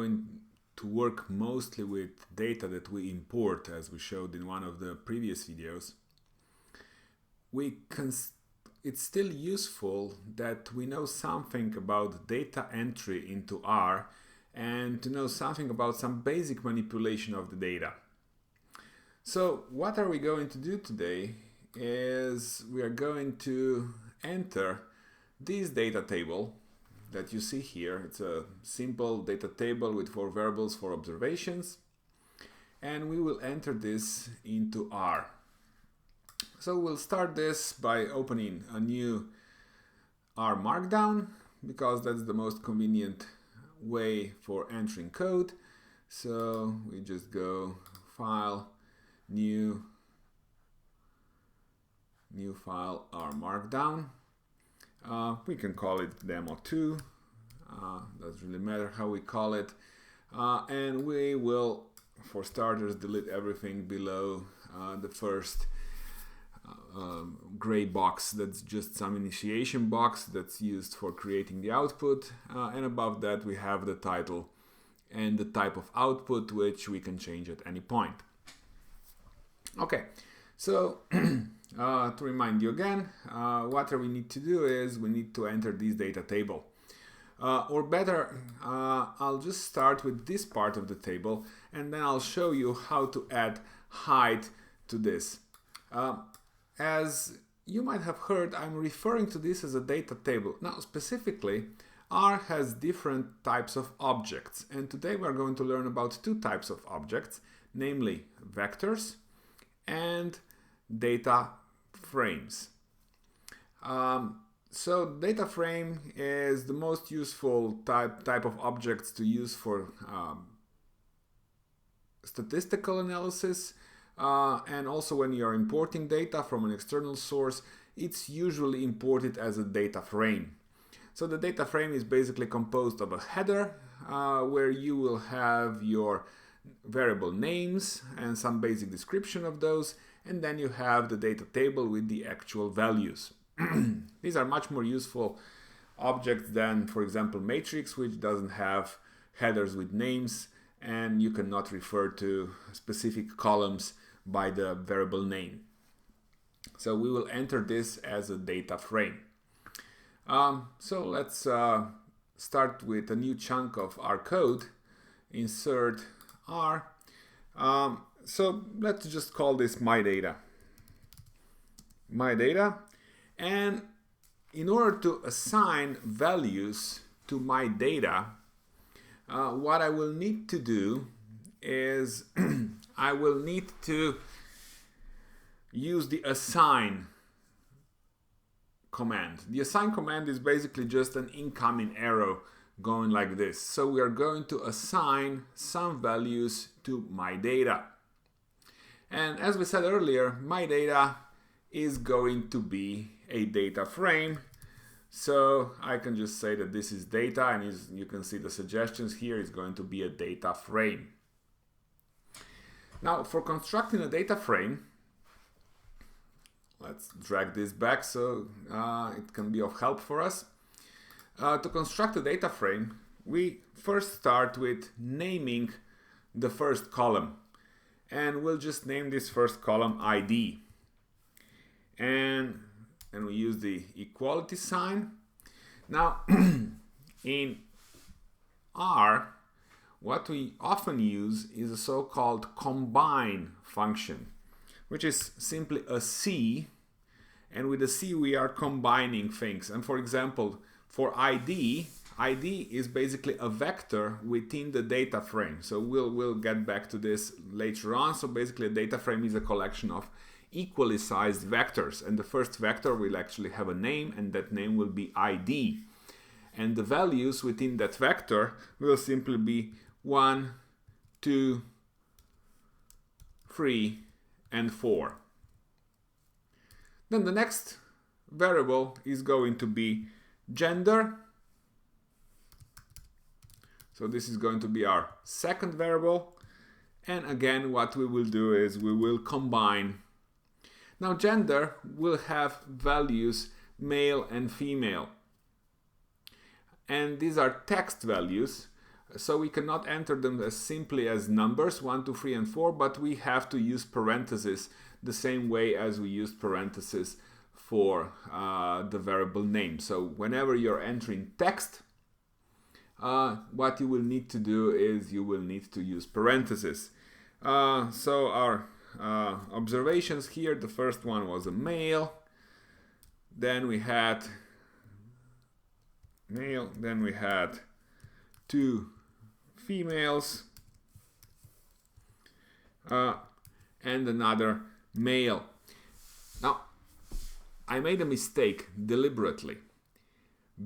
going to work mostly with data that we import, as we showed in one of the previous videos, it's still useful that we know something about data entry into R and to know something about some basic manipulation of the data. So what are we going to do today is we are going to enter this data table that you see here. It's a simple data table with 4 variables for observations, and we will enter this into R. So we'll start this by opening a new R Markdown, because that's the most convenient way for entering code. So we just go File, New File, R Markdown. We can call it Demo2. Doesn't really matter how we call it. And we will, for starters, delete everything below the first gray box. That's just some initiation box that's used for creating the output. And above that we have the title and the type of output, which we can change at any point. Okay, so to remind you again, what we need to do is we need to enter this data table. Or better, I'll just start with this part of the table, and then I'll show you how to add height to this. As you might have heard, I'm referring to this as a data table. Now, specifically, R has different types of objects, and today we're going to learn about 2 types of objects, namely vectors and data frames. So data frame is the most useful type of objects to use for statistical analysis, and also when you are importing data from an external source, it's usually imported as a data frame. So the data frame is basically composed of a header where you will have your variable names and some basic description of those, and then you have the data table with the actual values. These are much more useful objects than, for example, matrix, which doesn't have headers with names, and you cannot refer to specific columns by the variable name. So we will enter this as a data frame. So let's start with a new chunk of our code. Insert R. So let's just call this my data. And in order to assign values to my data, what I will need to do is I will need to use the assign command. The assign command is basically just an incoming arrow going like this. So we are going to assign some values to my data. And as we said earlier, my data is going to be a data frame. So I can just say that this is data, and you can see the suggestions here. It's going to be a data frame. Now, for constructing a data frame, let's drag this back so it can be of help for us. To construct a data frame, we first start with naming the first column, and we'll just name this first column ID. And we use the equality sign. Now, in R, what we often use is a so-called combine function, which is simply a C, and with a C we are combining things. And for example, for ID is basically a vector within the data frame. So we'll get back to this later on. So basically a data frame is a collection of equally sized vectors, and the first vector will actually have a name, and that name will be ID, and the values within that vector will simply be 1, 2, 3, and 4. Then the next variable is going to be gender. So this is going to be our second variable, and again what we will do is we will combine. Now gender will have values male and female, and these are text values. So we cannot enter them as simply as numbers 1, 2, 3, and 4, but we have to use parentheses the same way as we used parentheses for the variable name. So whenever you're entering text, what you will need to do is you will need to use parentheses. So our observations here, the first one was a male, then we had male, then we had 2 females, and another male. Now, I made a mistake deliberately.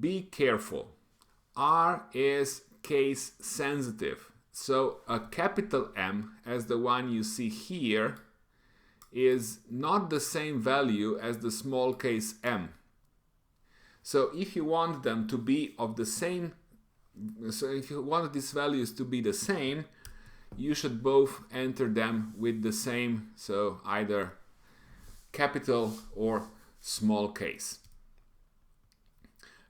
Be careful. R is case sensitive. So a capital M, as the one you see here, is not the same value as the small case m. So if you want them to be of the same, so if you want these values to be the same, you should both enter them with the same, so either capital or small case.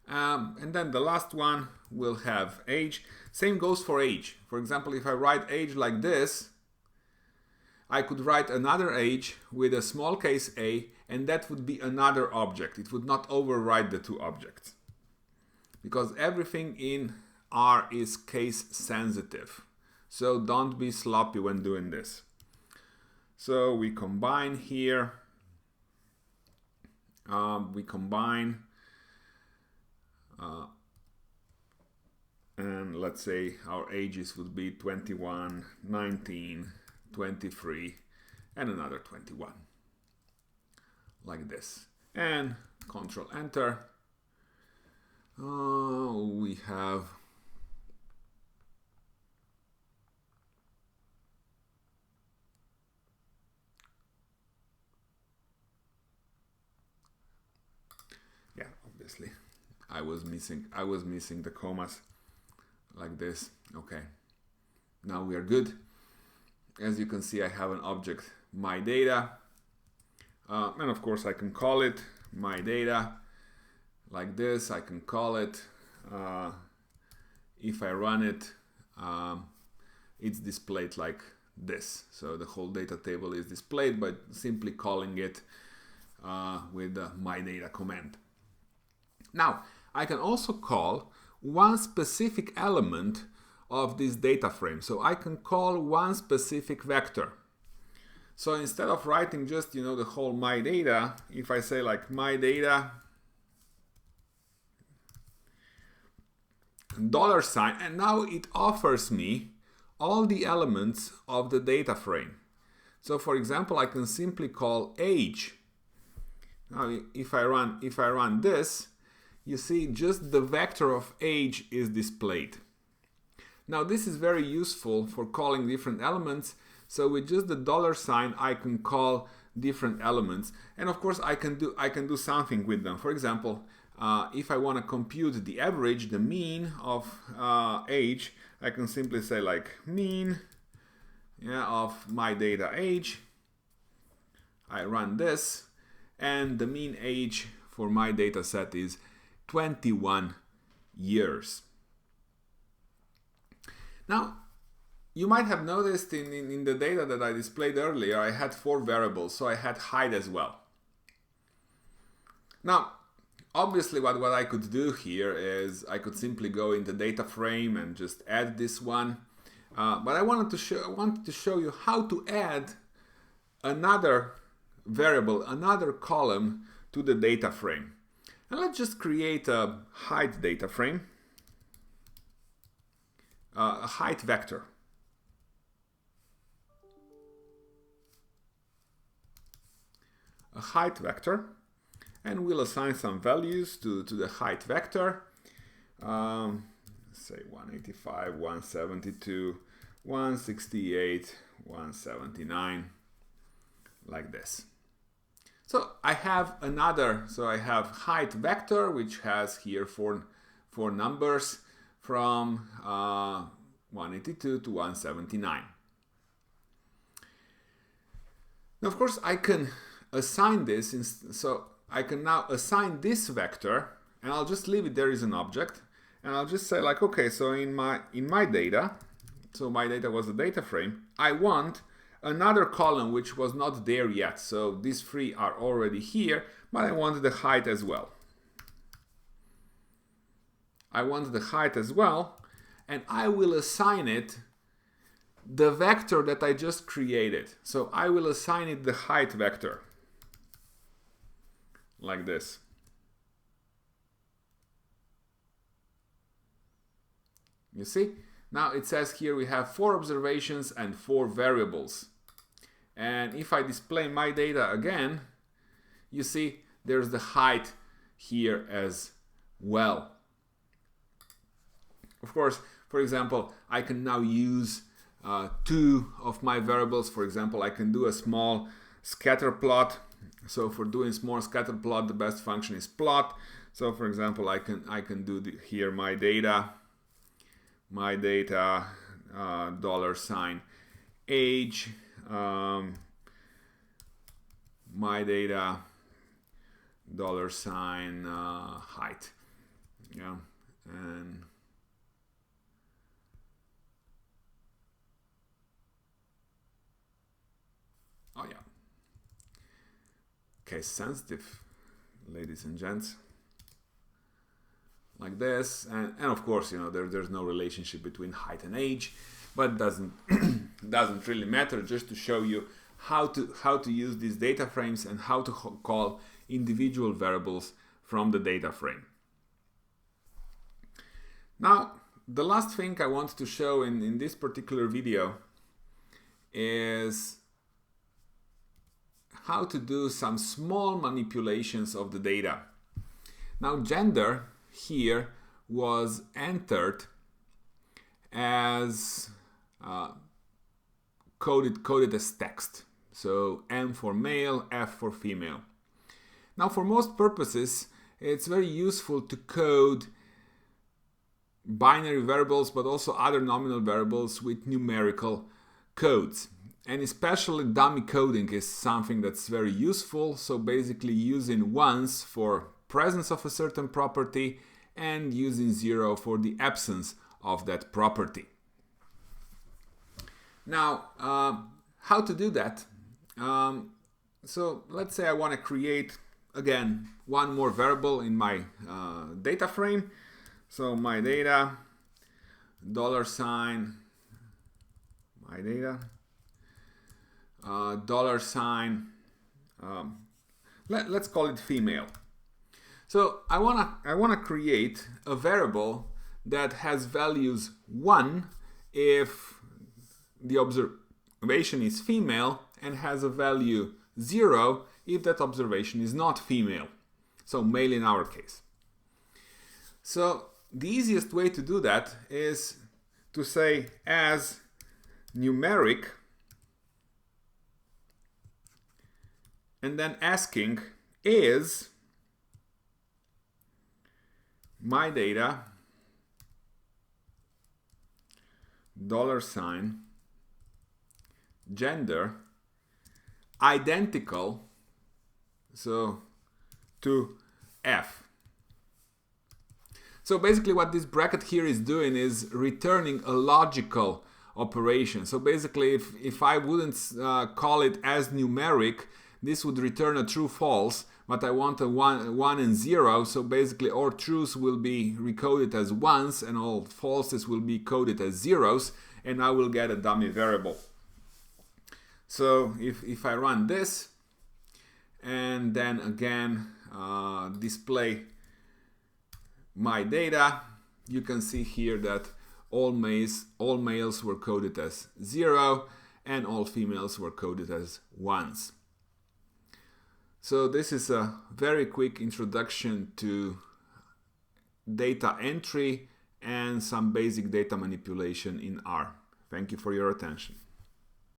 And then the last one will have age. Same goes for age. For example, if I write age like this, I could write another age with a small case a, and that would be another object. It would not override the 2 objects, because everything in R is case sensitive. So don't be sloppy when doing this. So we combine here. And let's say our ages would be 21, 19, 23, and another 21. Like this. And Control Enter. We have obviously I was missing the commas like this. Okay, now we are good. As you can see, I have an object my data, and of course I can call it my data like this. I can call it, if I run it, it's displayed like this. So the whole data table is displayed by simply calling it with the my data command. Now, I can also call one specific element of this data frame. So I can call one specific vector. So instead of writing just, the whole my data, if I say like my data $, and now it offers me all the elements of the data frame. So for example, I can simply call age. Now if I run this, you see just the vector of age is displayed. Now this is very useful for calling different elements. So with just the $, I can call different elements, and of course I can do something with them. For example, if I want to compute the average, the mean of age, I can simply say like mean of my data age. I run this, and the mean age for my data set is 21 years. Now, you might have noticed in the data that I displayed earlier, I had 4 variables, so I had height as well. Now, obviously what I could do here is I could simply go in the data frame and just add this one. But I wanted to show you how to add another variable, another column to the data frame. And let's just create a height data frame, a height vector. A height vector, and we'll assign some values to the height vector. Say 185, 172, 168, 179, like this. So I have I have height vector, which has here four numbers from 182 to 179. Now, of course, I can assign this, so I can now assign this vector, and I'll just leave it there as an object, And I'll just say like, okay, so in my data, so my data was the data frame, I want another column which was not there yet. So these three are already here, but I want the height as well. I want the height as well, and I will assign it the vector that I just created. So I will assign it the height vector, like this. You see? Now it says here we have 4 observations and 4 variables. And if I display my data again, you see there's the height here as well. Of course, for example, I can now use 2 of my variables. For example, I can do a small scatter plot. So for doing small scatter plot, the best function is plot. So for example, I can do here my data $age, my data $height, yeah, and oh yeah, case sensitive, ladies and gents, like this, and of course, you know, there's no relationship between height and age, but doesn't really matter, just to show you how to use these data frames and how to call individual variables from the data frame. Now, the last thing I want to show in this particular video is how to do some small manipulations of the data. Now, gender here was entered as coded as text. So M for male, F for female. Now, for most purposes, it's very useful to code binary variables, but also other nominal variables with numerical codes. And especially dummy coding is something that's very useful. So basically using ones for presence of a certain property and using 0 for the absence of that property. Now, how to do that? So let's say I want to create, again, one more variable in my data frame. So my data, $, my data, $, let's call it female. So I wanna create a variable that has values 1 if the observation is female, and has a value 0 if that observation is not female. So male in our case. So the easiest way to do that is to say as numeric, and then asking is my data $, gender identical, so to F. So basically what this bracket here is doing is returning a logical operation. So basically if I wouldn't call it as numeric, this would return a true false, but I want a 1 and 0, so basically all truths will be recoded as 1s and all falses will be coded as 0s, and I will get a dummy variable. So if I run this and then again display my data, you can see here that all males were coded as 0 and all females were coded as 1s. So this is a very quick introduction to data entry and some basic data manipulation in R. Thank you for your attention.